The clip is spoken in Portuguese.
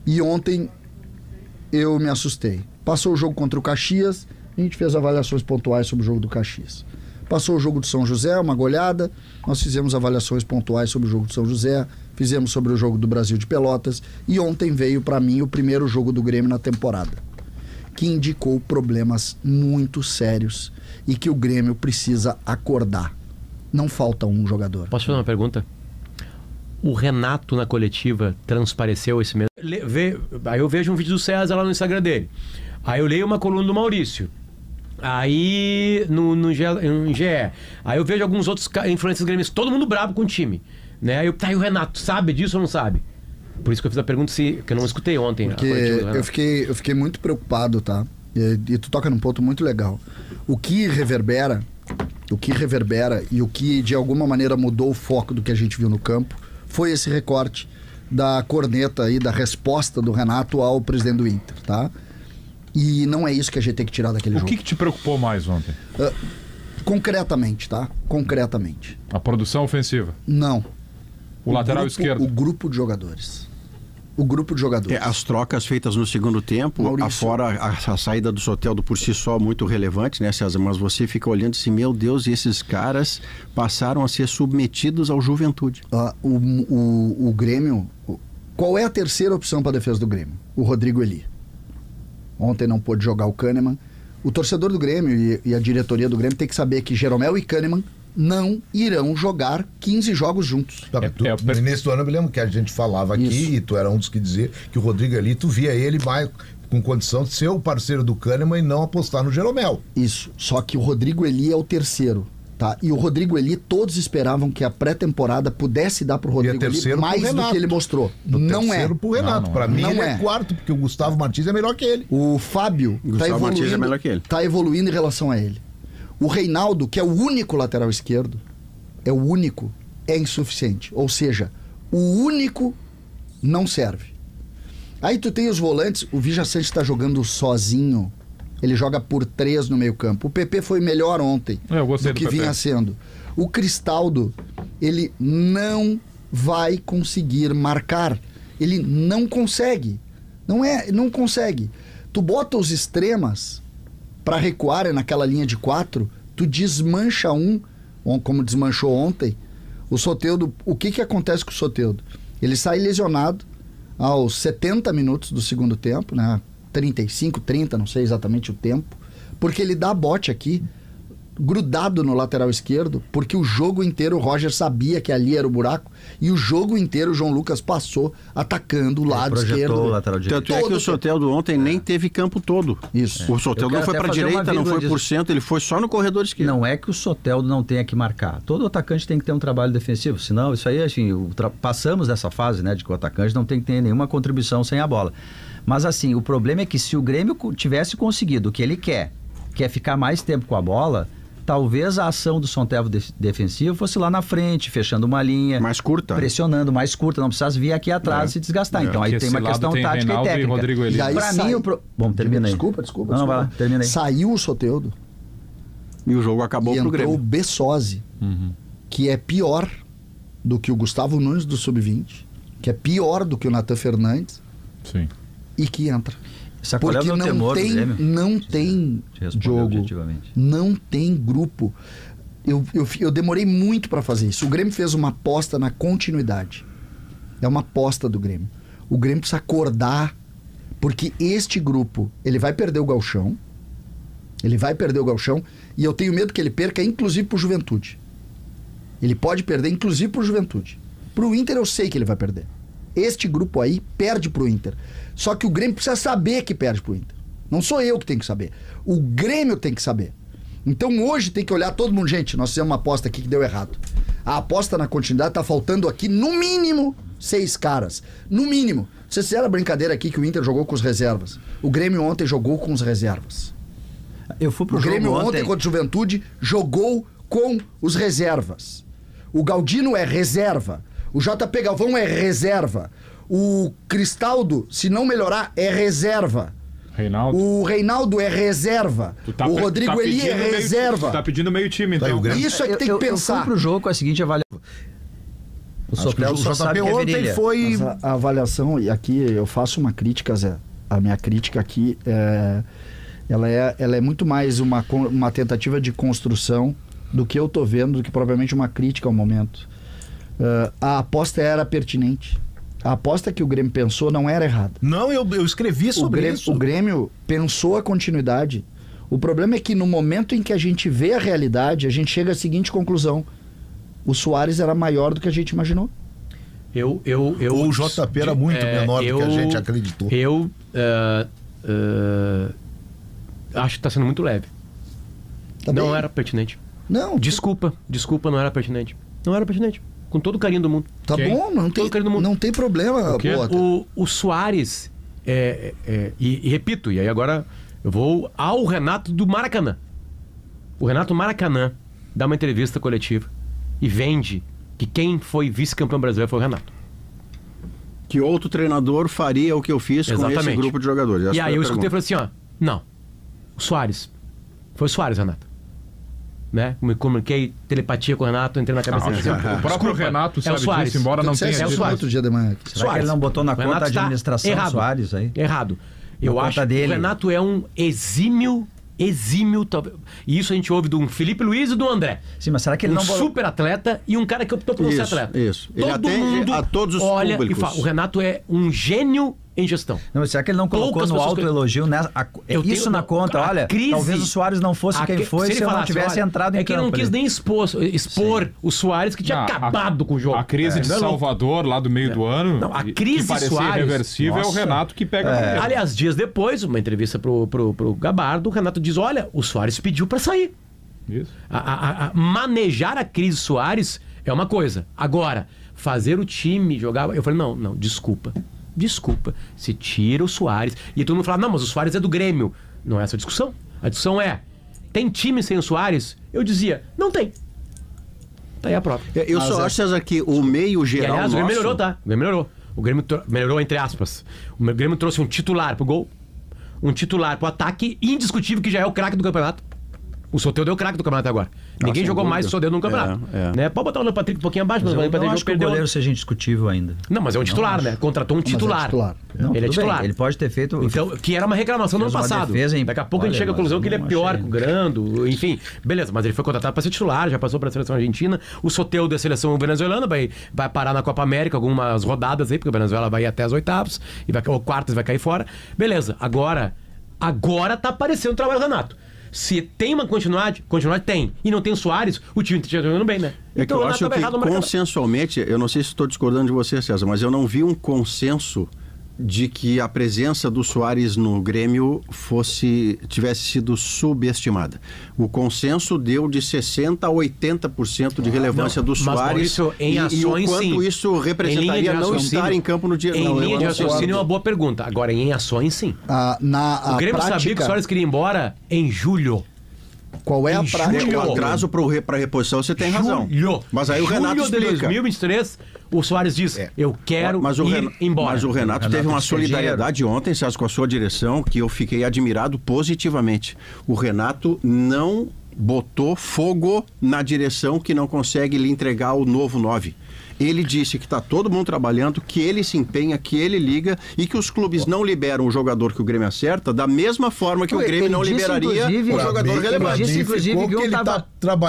E ontem eu me assustei. Passou o jogo contra o Caxias, a gente fez avaliações pontuais sobre o jogo do Caxias. Passou o jogo do São José, uma goleada, nós fizemos avaliações pontuais sobre o jogo do São José, fizemos sobre o jogo do Brasil de Pelotas, e ontem veio para mim o primeiro jogo do Grêmio na temporada, que indicou problemas muito sérios e que o Grêmio precisa acordar. Não falta um jogador. Posso fazer uma pergunta? O Renato na coletiva transpareceu esse mesmo... Aí eu vejo um vídeo do César lá no Instagram dele. Aí eu leio uma coluna do Maurício. Aí no GE. Aí eu vejo alguns outros influencers gremistas, todo mundo bravo com o time, né? Aí e o Renato sabe disso ou não sabe? Por isso que eu fiz a pergunta que eu não escutei ontem. Porque eu fiquei muito preocupado, tá? E tu toca num ponto muito legal. O que reverbera e o que de alguma maneira mudou o foco do que a gente viu no campo foi esse recorte da corneta aí, da resposta do Renato ao presidente do Inter, tá? E não é isso que a gente tem que tirar daquele jogo. O que te preocupou mais ontem? Concretamente, tá? Concretamente. A produção ofensiva? Não. O lateral esquerdo? O grupo de jogadores. O grupo de jogadores. As trocas feitas no segundo tempo, Maurício, afora a saída do Soteldo por si só muito relevante, né, César? Mas você fica olhando assim, meu Deus, e esses caras passaram a ser submetidos ao Juventude. O Grêmio... Qual é a terceira opção para a defesa do Grêmio? O Rodrigo Eli. Ontem não pôde jogar o Kahneman. O torcedor do Grêmio e a diretoria do Grêmio tem que saber que Jeromel e Kahneman não irão jogar 15 jogos juntos. No início do ano eu me lembro que a gente falava aqui, isso, e tu era um dos que dizia que o Rodrigo ali, tu via ele mais com condição de ser o parceiro do Kahneman e não apostar no Jeromel. Isso, só que o Rodrigo Eli é o terceiro, tá? E o Rodrigo Eli, todos esperavam que a pré-temporada pudesse dar pro Rodrigo Eli mais do que ele mostrou. Não é. Terceiro pro Renato. Pra mim ele é quarto, porque o Gustavo Martins é melhor que ele. O Fábio tá evoluindo em relação a ele. O Reinaldo, que é o único lateral esquerdo, é insuficiente. Ou seja, o único não serve. Aí tu tem os volantes, o Vijaçante está jogando sozinho, ele joga por 3 no meio campo. O PP foi melhor ontem do que vinha sendo. O Cristaldo, ele não vai conseguir marcar. Ele não consegue. Não consegue. Tu bota os extremas para recuarem naquela linha de 4, tu desmancha como desmanchou ontem, o Soteldo. O que acontece com o Soteldo? Ele sai lesionado aos 70 minutos do segundo tempo, né? 35, 30, não sei exatamente o tempo, porque ele dá bote aqui, grudado no lateral esquerdo, porque o jogo inteiro o Roger sabia que ali era o buraco, e o jogo inteiro o João Lucas passou atacando o lado esquerdo. Tanto é que o Soteldo ontem nem teve campo todo. Isso. O Soteldo não foi para a direita, não foi por cento, ele foi só no corredor esquerdo. Não é que o Soteldo não tenha que marcar. Todo atacante tem que ter um trabalho defensivo, senão isso aí, assim, passamos dessa fase, né, de que o atacante não tem que ter nenhuma contribuição sem a bola. Mas assim, o problema é que se o Grêmio tivesse conseguido o que ele quer ficar mais tempo com a bola, talvez a ação do Soteldo defensivo fosse lá na frente, fechando uma linha. Mais curta. Pressionando, mais curta, não precisasse vir aqui atrás e se desgastar. Então aí tem uma questão tática e técnica. E aí pra mim, Bom, termina aí. Desculpa. Não, vai lá, termina aí. Saiu o Soteldo. E o jogo acabou pro Grêmio. E entrou o Bessosi, que é pior do que o Gustavo Nunes do Sub-20, que é pior do que o Nathan Fernandes. Sim. E que entra. Porque não tem jogo, não tem grupo. Eu demorei muito para fazer isso. O Grêmio fez uma aposta na continuidade. É uma aposta do Grêmio. O Grêmio precisa acordar, porque este grupo, ele vai perder o Gauchão. E eu tenho medo que ele perca, inclusive pro Juventude. Ele pode perder, inclusive pro Juventude. Pro Inter eu sei que ele vai perder. Este grupo aí perde pro Inter. Só que o Grêmio precisa saber que perde pro Inter. Não sou eu que tenho que saber. O Grêmio tem que saber. Então hoje tem que olhar todo mundo. Gente, nós fizemos uma aposta aqui que deu errado. A aposta na continuidade tá faltando aqui no mínimo 6 caras. No mínimo. Vocês fizeram a brincadeira aqui que o Inter jogou com os reservas. O Grêmio ontem jogou com os reservas. O Grêmio ontem contra o Juventude jogou com os reservas. O Galdino é reserva. O JP Galvão é reserva. O Cristaldo, se não melhorar, é reserva. O Reinaldo é reserva. O Rodrigo Eli é reserva. Tu tá pedindo meio time, então. Isso é que tem que pensar. Eu fui pro jogo com a seguinte avaliação. O Sotel só sabe que é ontem virilha. foi... Mas a avaliação, e aqui eu faço uma crítica, Zé. A minha crítica aqui ela é muito mais uma tentativa de construção do que eu tô vendo, do que provavelmente uma crítica ao momento. A aposta era pertinente. A aposta que o Grêmio pensou não era errada. Não, eu escrevi sobre isso. O Grêmio pensou a continuidade. O problema é que no momento em que a gente vê a realidade, a gente chega à seguinte conclusão: o Soares era maior do que a gente imaginou. Ou o JP era muito menor do que a gente acreditou. Eu acho que está sendo muito leve. Tá não bem? era pertinente. Não. Desculpa, não era pertinente. Não era pertinente. Com todo o carinho do mundo. Tá bom, não tem problema. O Soares, e repito, e aí agora eu vou ao Renato do Maracanã. O Renato Maracanã dá uma entrevista coletiva e vende que quem foi vice-campeão brasileiro foi o Renato. Que outro treinador faria o que eu fiz com esse grupo de jogadores. E aí eu escutei e falei assim, ó, não, o Soares, foi o Soares, Renato. Né? Me comuniquei telepatia com o Renato, entrei na cabeça dele. O próprio Renato sabe disso, embora não tenha dito outro dia de manhã. Será que ele não botou na conta a administração do Soares aí? Errado. Eu acho que o Renato é um exímio, e isso a gente ouve de um Felipe Luiz e do André. Sim, mas será que ele não super atleta e um cara que optou por não ser atleta. Isso. Ele atende a todos os públicos. E fala, o Renato é um gênio em gestão. Não, será que ele não colocou no autoelogio isso na conta? Olha, talvez o Soares não fosse quem foi se ele não tivesse entrado em campo. É que ele não quis nem expor o Soares, que tinha acabado com o jogo. A crise de Salvador, lá do meio do ano, não, a crise que parecia Soares, irreversível, é o Renato que pega. Aliás, dias depois, uma entrevista pro Gabardo, o Renato diz, olha, o Soares pediu para sair. Isso. Manejar a crise Soares é uma coisa. Agora, fazer o time jogar... Eu falei, não, desculpa, se tira o Soares. E todo mundo fala, não, mas o Soares é do Grêmio. Não é essa a discussão. A discussão é, tem time sem o Soares? Eu dizia, não tem. Tá aí a prova. Eu só acho, César, que o meio geral aliás, nosso... o Grêmio melhorou, tá? O Grêmio melhorou. O Grêmio melhorou, entre aspas. O Grêmio trouxe um titular pro gol, um titular pro ataque, indiscutível, que já é o craque do campeonato. O Soteldo deu o craque do campeonato agora. Ninguém jogou mais que o Soteldo no campeonato. Né? Pode botar o Leandro Patrick um pouquinho abaixo, mas eu não acho que o goleiro seja indiscutível ainda. Não, mas é um titular, né? Contratou um titular. Não, ele é titular. Bem. Ele pode ter feito... Então, que era uma reclamação no ano passado. Daqui a pouco a gente chega à conclusão que ele é pior que o Grando, enfim. Beleza, mas ele foi contratado para ser titular, já passou para a seleção argentina. O Soteldo da seleção venezuelana vai parar na Copa América algumas rodadas aí, porque a Venezuela vai ir até as oitavas, ou quartas vai cair fora. Beleza, agora tá aparecendo o trabalho do Renato. Se tem uma continuidade tem. E não tem o Soares, o time está jogando bem, né? É que eu acho que consensualmente, eu não sei se estou discordando de você, César, mas eu não vi um consenso de que a presença do Soares no Grêmio tivesse sido subestimada. O consenso deu de 60% a 80% de relevância do Soares e o quanto isso representaria não estar em campo no dia... Em linha de raciocínio é uma boa pergunta. Agora, em ações, sim. O Grêmio sabia que o Soares queria ir embora em julho. Qual é a prática? O atraso para reposição, você tem razão. Mas aí o Renato explica. Julho de 2023, o Soares diz, eu quero ir embora. Mas o Renato teve uma solidariedade ontem, César, com a sua direção, que eu fiquei admirado positivamente. O Renato não botou fogo na direção que não consegue lhe entregar o novo 9. Ele disse que está todo mundo trabalhando, que ele se empenha, que ele liga e que os clubes não liberam o jogador que o Grêmio acerta da mesma forma que o Grêmio não liberaria o jogador relevante. Ele disse, inclusive, que ele está trabalhando